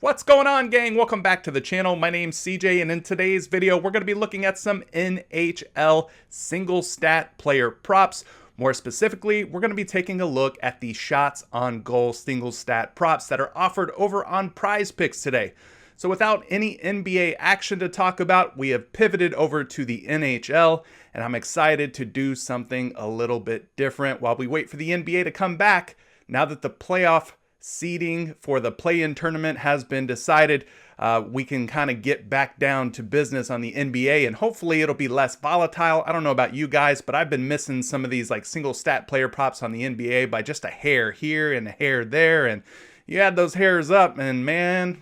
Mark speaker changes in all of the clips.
Speaker 1: What's going on, gang? Welcome back to the channel. My name's CJ, and in today's video, we're going to be looking at some NHL single stat player props. More specifically, we're going to be taking a look at the shots on goal single stat props that are offered over on PrizePicks today. So without any NBA action to talk about, we have pivoted over to the NHL, and I'm excited to do something a little bit different while we wait for the NBA to come back. Now that the playoff seeding for the play-in tournament has been decided, we can kind of get back down to business on the NBA, and hopefully it'll be less volatile. I don't know about you guys, but I've been missing some of these like single stat player props on the NBA by just a hair here and a hair there, and you add those hairs up, and man,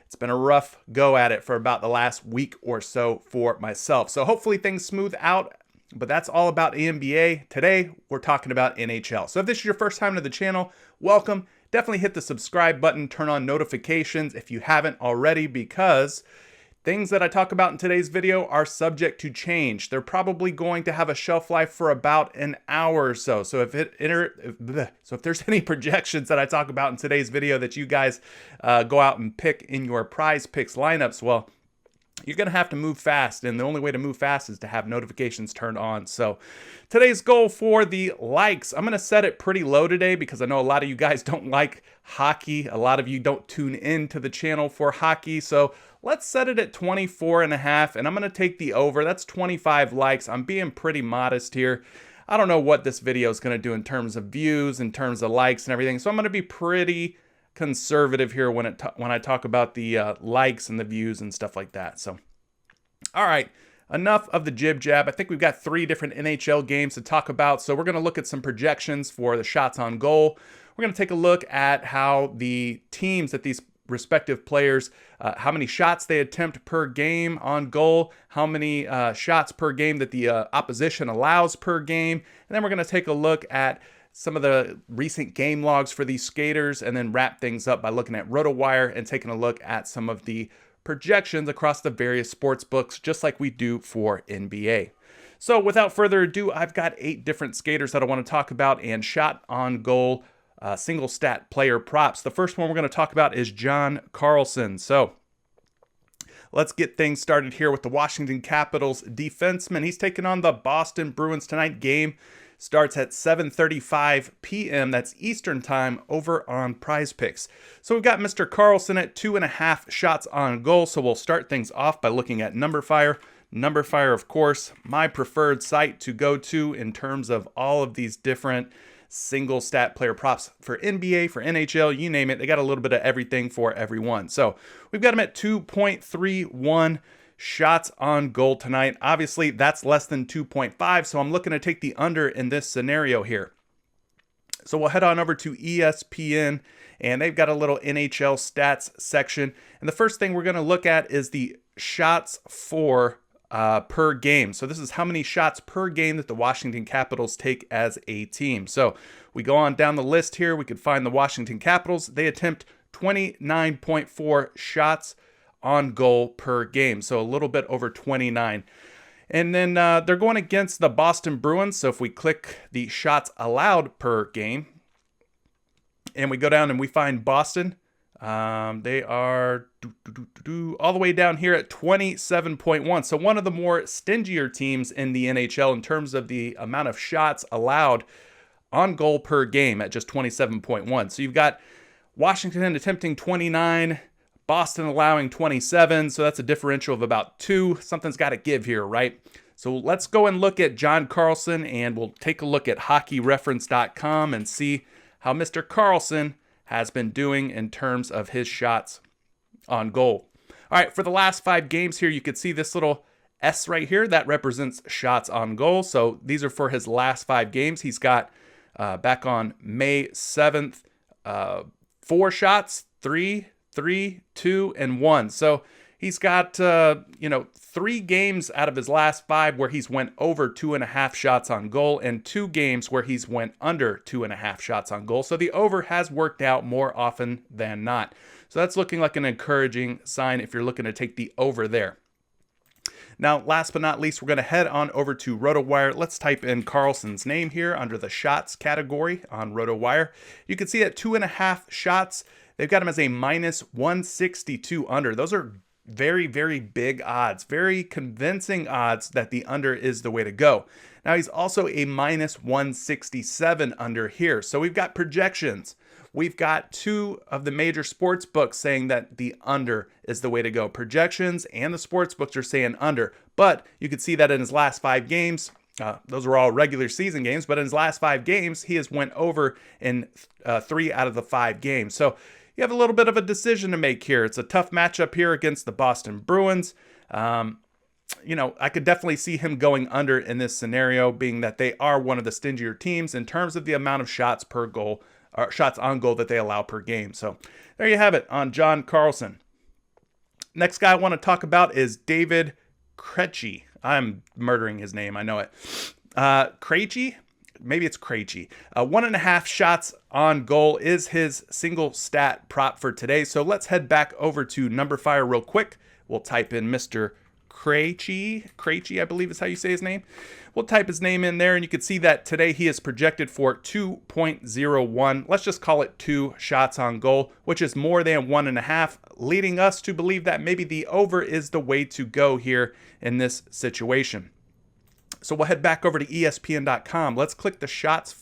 Speaker 1: it's been a rough go at it for about the last week or so for myself. So hopefully things smooth out, but that's all about NBA. Today, we're talking about NHL. So if this is your first time to the channel, welcome. Definitely hit the subscribe button, turn on notifications if you haven't already, because things that I talk about in today's video are subject to change. They're probably going to have a shelf life for about an hour or so. So if there's any projections that I talk about in today's video that you guys go out and pick in your PrizePicks lineups, well, you're going to have to move fast, and the only way to move fast is to have notifications turned on. So today's goal for the likes, I'm going to set it pretty low today because I know a lot of you guys don't like hockey. A lot of you don't tune in to the channel for hockey. So let's set it at 24.5, and I'm going to take the over. That's 25 likes. I'm being pretty modest here. I don't know what this video is going to do in terms of views, in terms of likes and everything. So I'm going to be pretty conservative here when I talk about the likes and the views and stuff like that. So, all right, enough of the jib jab. I think we've got 3 different NHL games to talk about. So we're going to look at some projections for the shots on goal. We're going to take a look at how the teams that these respective players, how many shots they attempt per game on goal, how many shots per game that the opposition allows per game. And then we're going to take a look at some of the recent game logs for these skaters, and then wrap things up by looking at RotoWire and taking a look at some of the projections across the various sports books, just like we do for NBA. So without further ado, I've got 8 different skaters that I want to talk about and shot on goal single stat player props. The first one we're going to talk about is John Carlson. So let's get things started here with the Washington Capitals defenseman. He's taking on the Boston Bruins tonight. Game starts at 7:35 p.m. That's Eastern time over on PrizePicks. So we've got Mr. Carlson at 2.5 shots on goal. So we'll start things off by looking at NumberFire. NumberFire, of course, my preferred site to go to in terms of all of these different single stat player props for NBA, for NHL, you name it. They got a little bit of everything for everyone. So we've got them at 2.31 shots on goal tonight. Obviously, that's less than 2.5, so I'm looking to take the under in this scenario here. So we'll head on over to ESPN, and they've got a little NHL stats section. And the first thing we're going to look at is the shots for per game. So this is how many shots per game that the Washington Capitals take as a team. So we go on down the list here. We could find the Washington Capitals. They attempt 29.4 shots on goal per game, so a little bit over 29. And then they're going against the Boston Bruins. So if we click the shots allowed per game and we go down and we find Boston, they are all the way down here at 27.1. So one of the more stingier teams in the NHL in terms of the amount of shots allowed on goal per game at just 27.1. So you've got Washington attempting 29, Boston allowing 27, so that's a differential of about 2. Something's got to give here, right? So let's go and look at John Carlson, and we'll take a look at hockeyreference.com and see how Mr. Carlson has been doing in terms of his shots on goal. All right, for the last 5 games here, you can see this little S right here. That represents shots on goal. So these are for his last 5 games. He's got, back on May 7th, 4 shots, 3, 2, and 1. So he's got, 3 games out of his last 5 where he's went over 2.5 shots on goal, and 2 games where he's went under 2.5 shots on goal. So the over has worked out more often than not. So that's looking like an encouraging sign if you're looking to take the over there. Now, last but not least, we're going to head on over to RotoWire. Let's type in Carlson's name here under the shots category on RotoWire. You can see at 2.5 shots, they've got him as a minus 162 under. Those are very, very big odds, very convincing odds that the under is the way to go. Now he's also a minus 167 under here. So we've got projections. We've got two of the major sports books saying that the under is the way to go. Projections and the sports books are saying under, but you can see that in his last 5 games, those were all regular season games, but in his last 5 games, he has went over in 3 out of the 5 games. So you have a little bit of a decision to make here. It's a tough matchup here against the Boston Bruins. I could definitely see him going under in this scenario, being that they are one of the stingier teams in terms of the amount of shots per goal, or shots on goal that they allow per game. So there you have it on John Carlson. Next guy I want to talk about is David Cretchy. I'm murdering his name, I know it. Cretchy? Maybe it's Cretchy. 1.5 shots on goal is his single stat prop for today. So let's head back over to Number Fire real quick. We'll type in Mr. Cretchy, I believe is how you say his name. We'll type his name in there, and you can see that today he is projected for 2.01. Let's just call it 2 shots on goal, which is more than 1.5, leading us to believe that maybe the over is the way to go here in this situation. So we'll head back over to ESPN.com. Let's click the shots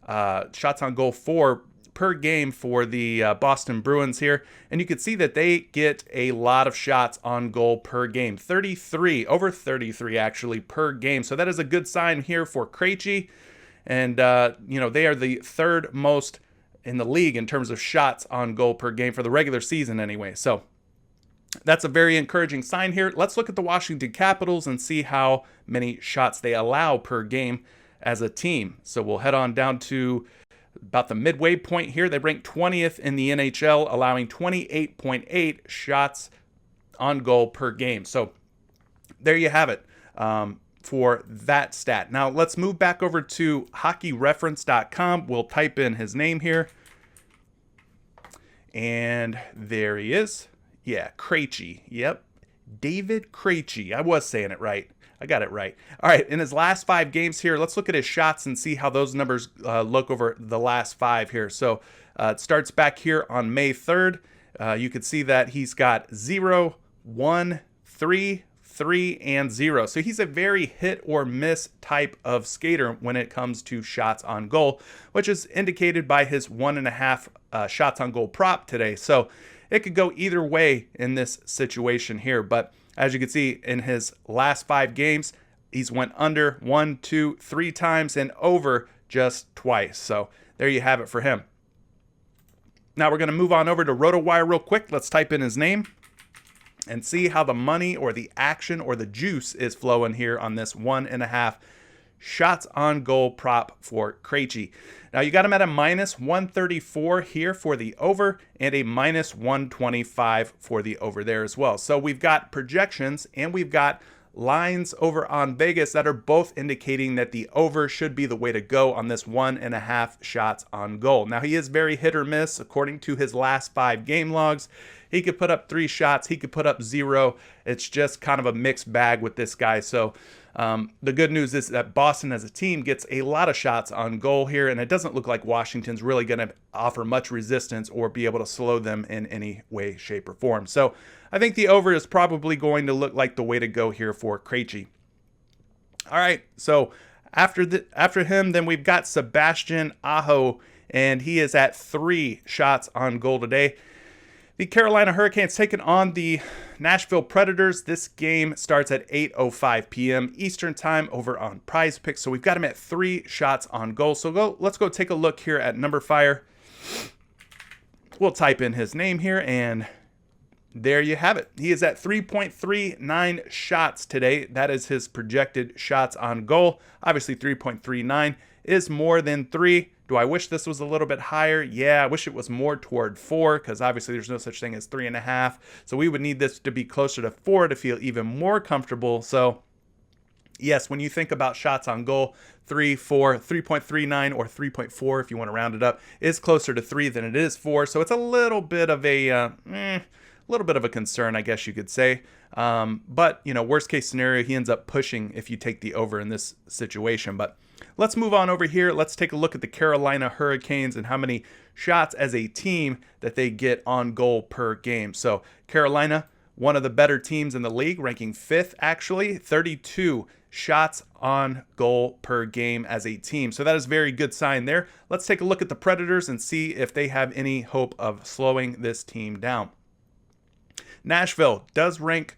Speaker 1: on goal for per game for the Boston Bruins here. And you can see that they get a lot of shots on goal per game. 33, over 33 actually per game. So that is a good sign here for Cretchy. And, they are the 3rd most in the league in terms of shots on goal per game for the regular season anyway. So that's a very encouraging sign here. Let's look at the Washington Capitals and see how many shots they allow per game as a team. So we'll head on down to about the midway point here. They rank 20th in the NHL, allowing 28.8 shots on goal per game. So there you have it for that stat. Now let's move back over to hockeyreference.com. We'll type in his name here. And there he is. Yeah, Cretchy. Yep. David Cretchy. I was saying it right. I got it right. All right, in his last 5 games here, let's look at his shots and see how those numbers look over the last 5 here. So it starts back here on May 3rd. You can see that he's got 0, 1, 3, 3, and 0. So he's a very hit or miss type of skater when it comes to shots on goal, which is indicated by his 1.5 shots on goal prop today. So it could go either way in this situation here, but as you can see in his last 5 games, he's went under 1, 2, 3 times and over just twice. So there you have it for him. Now we're going to move on over to RotoWire real quick. Let's type in his name and see how the money or the action or the juice is flowing here on this 1.5 shots on goal prop for Cretchy. Now you got him at a minus 134 here for the over and a minus 125 for the over there as well. So we've got projections and we've got lines over on Vegas that are both indicating that the over should be the way to go on this 1.5 shots on goal. Now he is very hit or miss according to his last 5 game logs. He could put up 3 shots, he could put up 0. It's just kind of a mixed bag with this guy. So the good news is that Boston as a team gets a lot of shots on goal here, and it doesn't look like Washington's really going to offer much resistance or be able to slow them in any way, shape, or form. So I think the over is probably going to look like the way to go here for Cretchy. All right, so after him, then we've got Sebastian Aho, and he is at 3 shots on goal today. The Carolina Hurricanes taking on the Nashville Predators. This game starts at 8:05 p.m. Eastern Time over on PrizePicks. So we've got him at 3 shots on goal. So let's go take a look here at Number Fire. We'll type in his name here, and there you have it. He is at 3.39 shots today. That is his projected shots on goal. Obviously, 3.39 is more than 3. Do I wish this was a little bit higher? Yeah, I wish it was more toward 4, because obviously there's no such thing as 3.5. So we would need this to be closer to 4 to feel even more comfortable. So yes, when you think about shots on goal, 3, 4, 3.39 or 3.4 if you want to round it up is closer to 3 than it is 4. So it's a little bit of a concern, I guess you could say. But worst case scenario, he ends up pushing if you take the over in this situation. But Let's move on over here. Let's take a look at the Carolina Hurricanes and how many shots as a team that they get on goal per game. So Carolina, one of the better teams in the league, ranking 5th actually, 32 shots on goal per game as a team. So that is a very good sign there. Let's take a look at the Predators and see if they have any hope of slowing this team down. Nashville does rank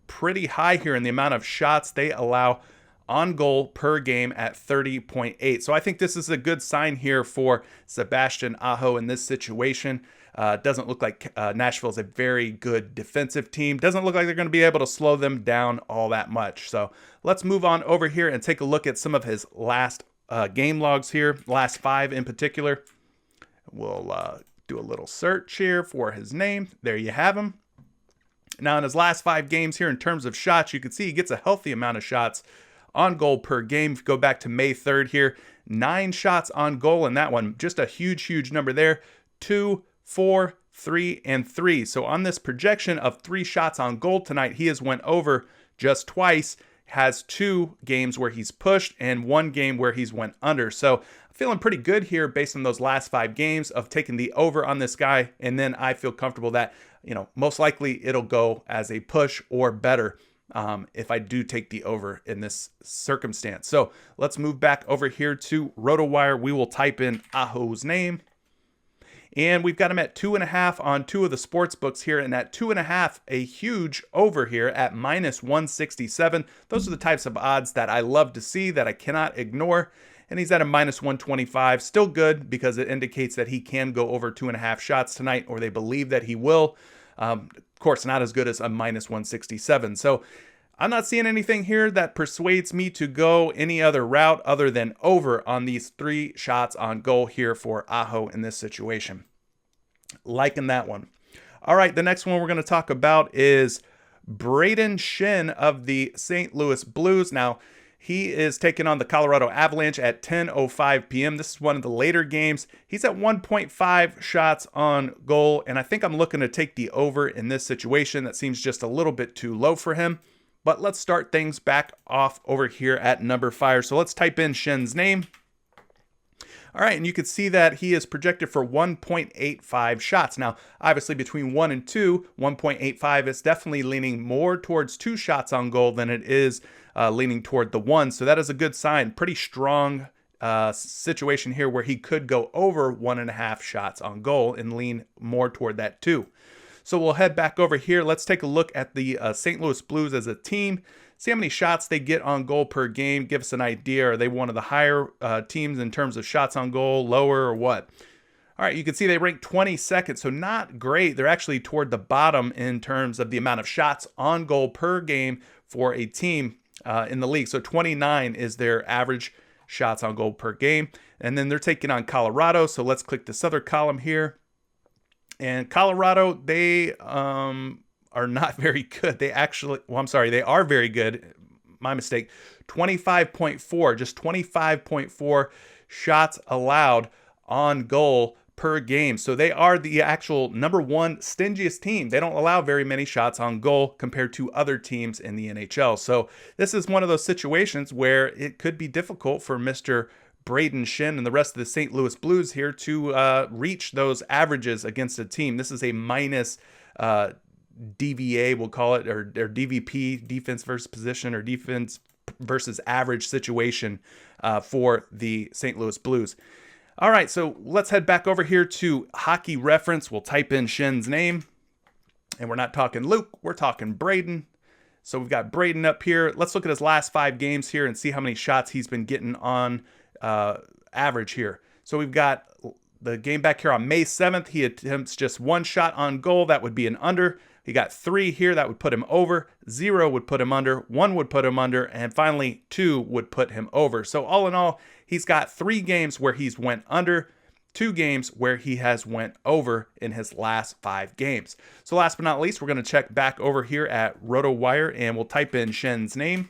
Speaker 1: pretty high here in the amount of shots they allow on goal per game at 30.8. So I think this is a good sign here for Sebastian Aho in this situation. Doesn't look like Nashville is a very good defensive team. Doesn't look like they're going to be able to slow them down all that much. So let's move on over here and take a look at some of his last game logs here, last 5 in particular. We'll do a little search here for his name. There you have him. Now in his last 5 games here in terms of shots, you can see he gets a healthy amount of shots on goal per game. If you go back to May 3rd here, 9 shots on goal in that one. Just a huge number there. 2, 4, 3, and 3. So on this projection of 3 shots on goal tonight, he has went over just twice, has 2 games where he's pushed and 1 game where he's went under. So I'm feeling pretty good here based on those last 5 games of taking the over on this guy. And then I feel comfortable that, most likely it'll go as a push or better if I do take the over in this circumstance. So let's move back over here to RotoWire. We will type in Aho's name. And we've got him at 2.5 on 2 of the sports books here. And at 2.5, a huge over here at -167. Those are the types of odds that I love to see, that I cannot ignore. And he's at a -125. Still good because it indicates that he can go over 2.5 shots tonight, or they believe that he will. Of course, not as good as a -167. So I'm not seeing anything here that persuades me to go any other route other than over on these 3 shots on goal here for Aho in this situation. Liking that one. All right, the next one we're going to talk about is Braden Shin of the St. Louis Blues. Now, he is taking on the Colorado Avalanche at 10:05 p.m. This is one of the later games. He's at 1.5 shots on goal, and I think I'm looking to take the over in this situation. That seems just a little bit too low for him. But let's start things back off over here at number 5. So let's type in Shin's name. All right, and you can see that he is projected for 1.85 shots. Now, obviously between 1 and 2, 1.85 is definitely leaning more towards 2 shots on goal than it is leaning toward the 1. So that is a good sign. Pretty strong situation here where he could go over 1.5 shots on goal and lean more toward that 2. So we'll head back over here. Let's take a look at the St. Louis Blues as a team. See how many shots they get on goal per game. Give us an idea. Are they one of the higher teams in terms of shots on goal, lower, or what? All right, you can see they rank 22nd, so not great. They're actually toward the bottom in terms of the amount of shots on goal per game for a team in the league. So 29 is their average shots on goal per game. And then they're taking on Colorado. So let's click this other column here. And Colorado, they are not very good. They are very good. My mistake. 25.4, just 25.4 shots allowed on goal per game. So they are the actual number 1 stingiest team. They don't allow very many shots on goal compared to other teams in the NHL. So this is one of those situations where it could be difficult for Mr. Braden Shin and the rest of the St. Louis Blues here to reach those averages against a team. This is a minus DVA, we'll call it, or DVP, defense versus position, or defense versus average situation for the St. Louis Blues. All right, so let's head back over here to Hockey Reference. We'll type in Shin's name, and we're not talking Luke, we're talking Braden. So we've got Braden up here. Let's look at his last 5 games here and see how many shots he's been getting on average here. So we've got the game back here on May 7th. He attempts just 1 shot on goal. That would be an under. He got 3 here. That would put him over. 0 would put him under. 1 would put him under. And finally, 2 would put him over. So all in all, he's got 3 games where he's went under, 2 games where he has went over in his last 5 games. So last but not least, we're going to check back over here at RotoWire, and we'll type in Shin's name.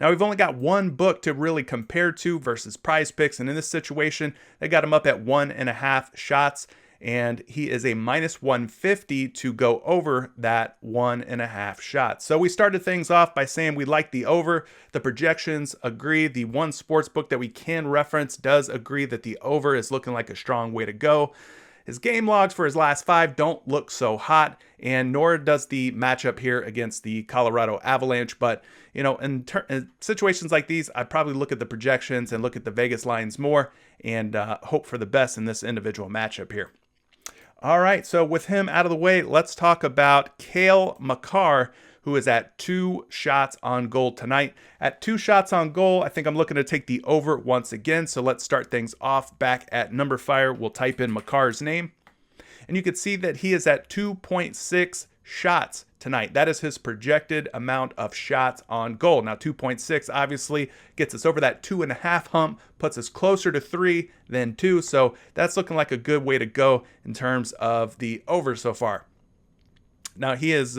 Speaker 1: Now, we've only got 1 book to really compare to versus PrizePicks, and in this situation, they got him up at 1.5 shots. and he is a -150 to go over that 1.5 shots. So we started things off by saying we like the over. The projections agree. The one sports book that we can reference does agree that the over is looking like a strong way to go. His game logs for his last 5 don't look so hot, and nor does the matchup here against the Colorado Avalanche. But, you know, in situations like these, I'd probably look at the projections and look at the Vegas lines more and hope for the best in this individual matchup here. All right, so with him out of the way, let's talk about Kale Mccarr, who is at 2 shots on goal tonight. At 2 shots on goal, I think I'm looking to take the over once again. So let's start things off back at Number Fire. We'll type in Mccarr's name, and you can see that he is at 2.6 shots tonight. That is his projected amount of shots on goal. Now, 2.6 obviously gets us over that 2.5 hump, puts us closer to 3 than 2. So that's looking like a good way to go in terms of the over so far. Now, he is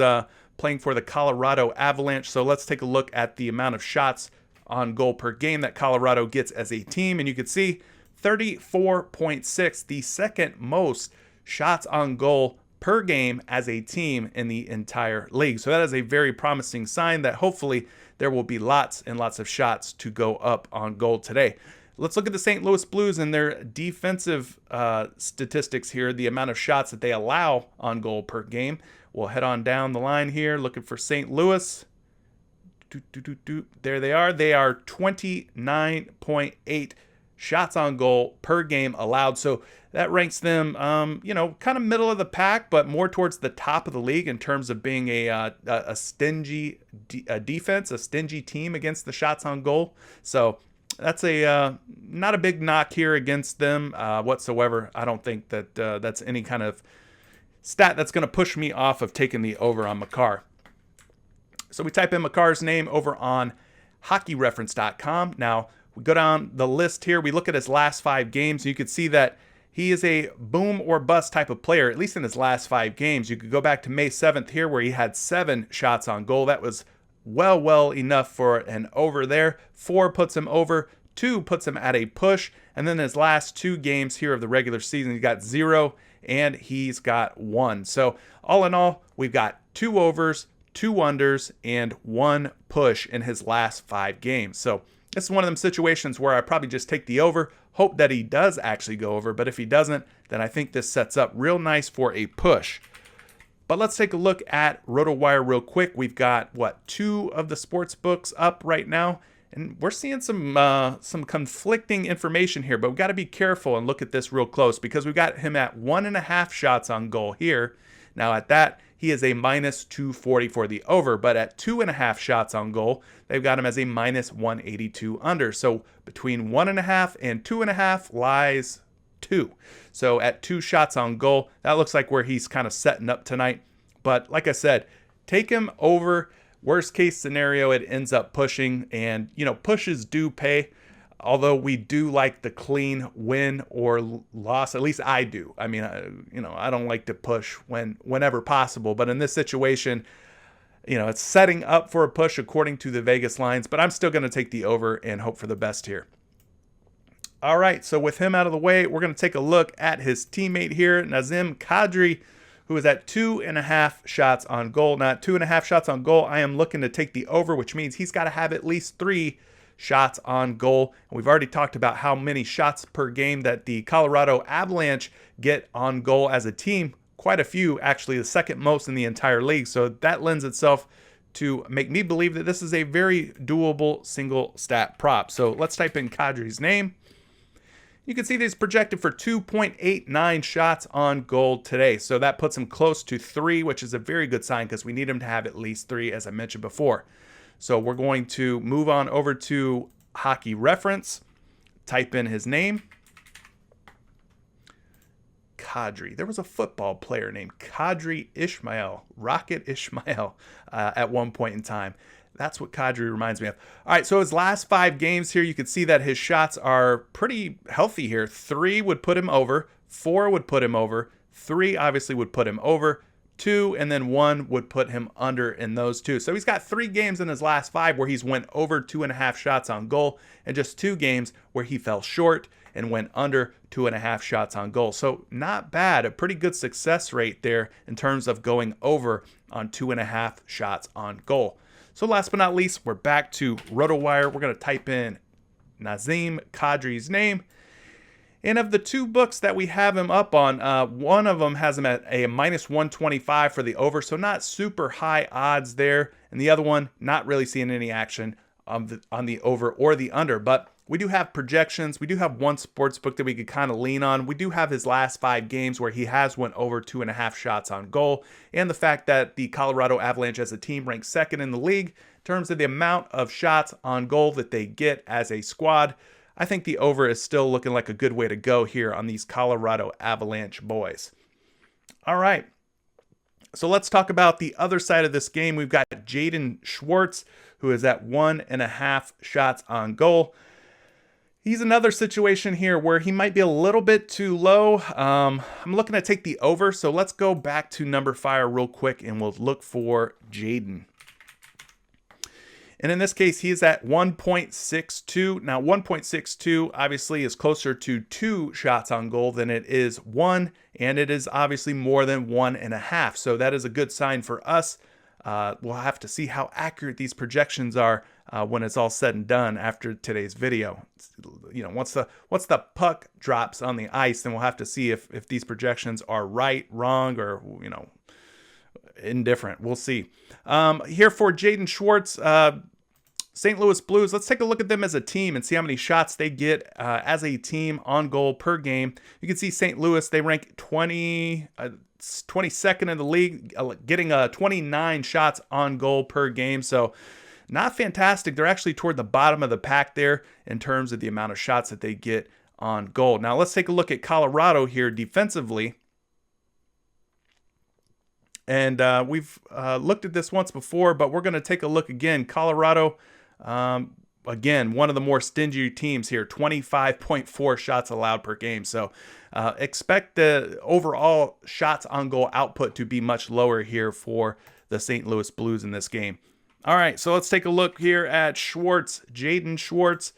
Speaker 1: playing for the Colorado Avalanche. So let's take a look at the amount of shots on goal per game that Colorado gets as a team. And you can see 34.6, the second most shots on goal per game as a team in the entire league. So that is a very promising sign that hopefully there will be lots and lots of shots to go up on goal today. Let's look at the St. Louis Blues and their defensive statistics here, the amount of shots that they allow on goal per game. We'll head on down the line here, looking for St. Louis. There they are. They are 29.8 shots on goal per game allowed. So that ranks them, kind of middle of the pack, but more towards the top of the league in terms of being a stingy defense, a stingy team against the shots on goal. So that's not a big knock here against them whatsoever. I don't think that that's any kind of stat that's going to push me off of taking the over on Mccarr. So we type in Mccarr's name over on hockeyreference.com. Now, we go down the list here. We look at his last 5 games. You can see that he is a boom or bust type of player, at least in his last 5 games. You could go back to May 7th here where he had 7 shots on goal. That was well enough for an over there. 4 puts him over. 2 puts him at a push. And then his last 2 games here of the regular season, he got 0 and he's got 1. So all in all, we've got 2 overs, 2 unders, and 1 push in his last 5 games. So this is one of them situations where I probably just take the over, hope that he does actually go over. But if he doesn't, then I think this sets up real nice for a push. But let's take a look at RotoWire real quick. We've got, 2 of the sports books up right now. And we're seeing some conflicting information here, but we've got to be careful and look at this real close because we've got him at 1.5 shots on goal here. Now at that, he is a -240 for the over, but at 2.5 shots on goal, they've got him as a -182 under. So between 1.5 and 2.5 lies 2. So at 2 shots on goal, that looks like where he's kind of setting up tonight. But like I said, take him over. Worst case scenario, it ends up pushing, and pushes do pay. Although we do like the clean win or loss, at least I do. I mean, I don't like to push whenever possible, but in this situation, it's setting up for a push according to the Vegas lines. But I'm still going to take the over and hope for the best here. All right, so with him out of the way, we're going to take a look at his teammate here, Nazim Kadri, who is at 2.5 shots on goal. Now, at 2.5 shots on goal, I am looking to take the over, which means he's got to have at least 3 shots on goal. And we've already talked about how many shots per game that the Colorado Avalanche get on goal as a team. Quite a few, actually, the second most in the entire league. So that lends itself to make me believe that this is a very doable single stat prop. So let's type in Kadri's name. You can see that he's projected for 2.89 shots on goal today. So that puts him close to 3, which is a very good sign because we need him to have at least 3, as I mentioned before. So we're going to move on over to Hockey Reference, type in his name. Kadri. There was a football player named Kadri Ishmael, Rocket Ishmael, at one point in time. That's what Kadri reminds me of. All right, so his last 5 games here, you can see that his shots are pretty healthy here. 3 would put him over. 4 would put him over. 3 obviously would put him over. 2, and then 1 would put him under in those 2. So he's got 3 games in his last 5 where he's went over 2.5 shots on goal, and just 2 games where he fell short and went under 2.5 shots on goal. So not bad, a pretty good success rate there in terms of going over on 2.5 shots on goal. So last but not least, we're back to RotoWire. We're going to type in Nazim Kadri's name. And of the 2 books that we have him up on, one of them has him at a minus 125 for the over, so not super high odds there. And the other one, not really seeing any action on the over or the under. But we do have projections. We do have one sports book that we could kind of lean on. We do have his last 5 games where he has went over 2.5 shots on goal. And the fact that the Colorado Avalanche as a team ranks 2nd in the league in terms of the amount of shots on goal that they get as a squad. I think the over is still looking like a good way to go here on these Colorado Avalanche boys. All right, so let's talk about the other side of this game. We've got Jayden Schwartz, who is at 1.5 shots on goal. He's another situation here where he might be a little bit too low. I'm looking to take the over, so let's go back to number fire real quick, and we'll look for Jaden. And in this case, he is at 1.62. Now, 1.62 obviously is closer to 2 shots on goal than it is 1, and it is obviously more than 1.5. So that is a good sign for us. We'll have to see how accurate these projections are when it's all said and done after today's video. You know, once the puck drops on the ice, then we'll have to see if these projections are right, wrong, or, you know, indifferent. We'll see. Here for Jayden Schwartz, St. Louis Blues, let's take a look at them as a team and see how many shots they get as a team on goal per game. You can see St. Louis, they rank 22nd in the league, getting 29 shots on goal per game. So not fantastic. They're actually toward the bottom of the pack there in terms of the amount of shots that they get on goal. Now let's take a look at Colorado here defensively. And we've looked at this once before, but we're going to take a look again. Colorado, again, one of the more stingy teams here, 25.4 shots allowed per game. So expect the overall shots on goal output to be much lower here for the St. Louis Blues in this game. All right, so let's take a look here at Schwartz, Jayden Schwartz.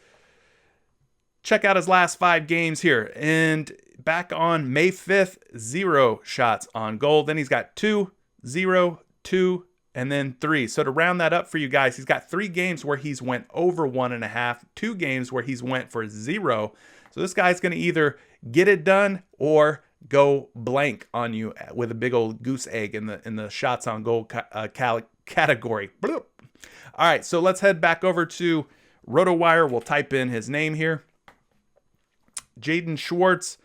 Speaker 1: Check out his last 5 games here. And back on May 5th, 0 shots on goal. Then he's got 2, 0, 2, and then 3. So to round that up for you guys, he's got 3 games where he's went over 1.5, 2 games where he's went for 0. So this guy's going to either get it done or go blank on you with a big old goose egg in the shots on goal category. Bloop. All right, so let's head back over to RotoWire. We'll type in his name here. Jayden Schwartz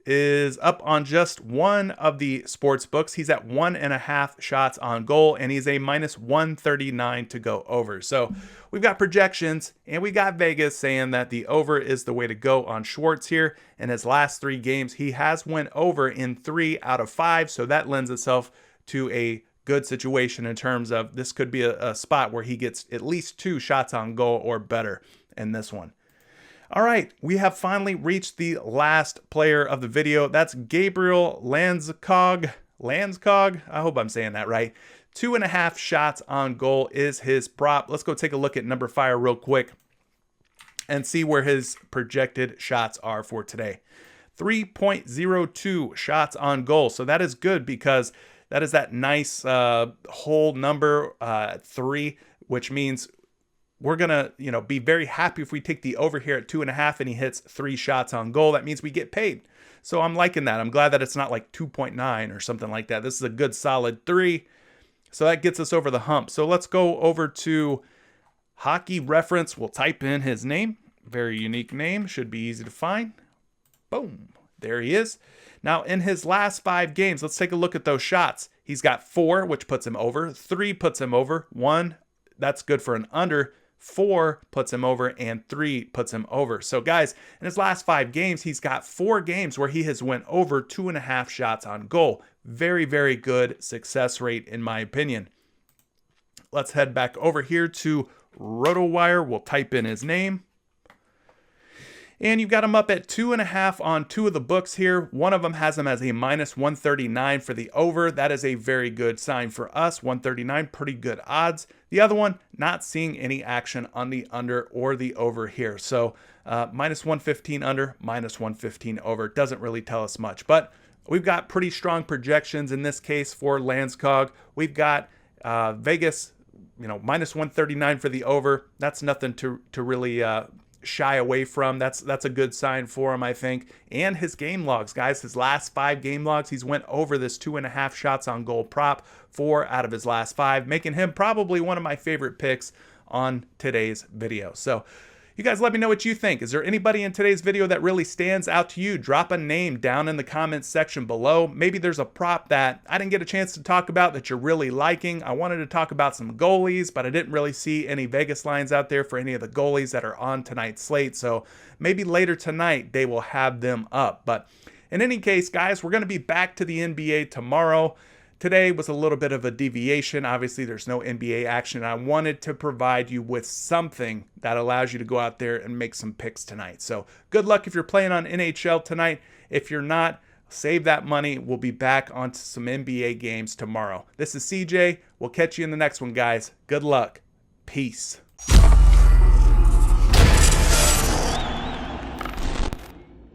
Speaker 1: is up on just one of the sports books. He's at 1.5 shots on goal, and he's a minus 139 to go over. So we've got projections, and we got Vegas saying that the over is the way to go on Schwartz here. In his last 3 games, he has went over in 3 out of 5, so that lends itself to a good situation in terms of this could be a spot where he gets at least 2 shots on goal or better in this one. All right, we have finally reached the last player of the video. That's Gabriel Landeskog. I hope I'm saying that right. 2.5 shots on goal is his prop. Let's go take a look at number fire real quick and see where his projected shots are for today. 3.02 shots on goal. So that is good because that is that nice whole number 3, which means we're going to, be very happy if we take the over here at 2.5 and he hits 3 shots on goal. That means we get paid. So I'm liking that. I'm glad that it's not like 2.9 or something like that. This is a good solid 3. So that gets us over the hump. So let's go over to Hockey Reference. We'll type in his name. Very unique name. Should be easy to find. Boom. There he is. Now, in his last 5 games, let's take a look at those shots. He's got 4, which puts him over. 3 puts him over. 1, that's good for an under. 4 puts him over, and 3 puts him over. So, guys, in his last 5 games, he's got 4 games where he has went over 2.5 shots on goal. Very, very good success rate, in my opinion. Let's head back over here to RotoWire. We'll type in his name. And you've got them up at 2.5 on 2 of the books here. One of them has them as a -139 for the over. That is a very good sign for us. 139, pretty good odds. The other one, not seeing any action on the under or the over here. So -115 under, -115 over. Doesn't really tell us much. But we've got pretty strong projections in this case for Landskog. We've got Vegas, -139 for the over. That's nothing to really shy away from. That's a good sign for him, I think. And his game logs, guys, his last 5 game logs, he's went over this 2.5 shots on goal prop, 4 out of his last 5, making him probably one of my favorite picks on today's video. So you guys let me know what you think. Is there anybody in today's video that really stands out to you? Drop a name down in the comments section below. Maybe there's a prop that I didn't get a chance to talk about that you're really liking. I wanted to talk about some goalies, but I didn't really see any Vegas lines out there for any of the goalies that are on tonight's slate. So maybe later tonight they will have them up. But in any case, guys, we're going to be back to the NBA tomorrow. Today was a little bit of a deviation. Obviously, there's no NBA action. I wanted to provide you with something that allows you to go out there and make some picks tonight. So good luck if you're playing on NHL tonight. If you're not, save that money. We'll be back onto some NBA games tomorrow. This is CJ. We'll catch you in the next one, guys. Good luck. Peace.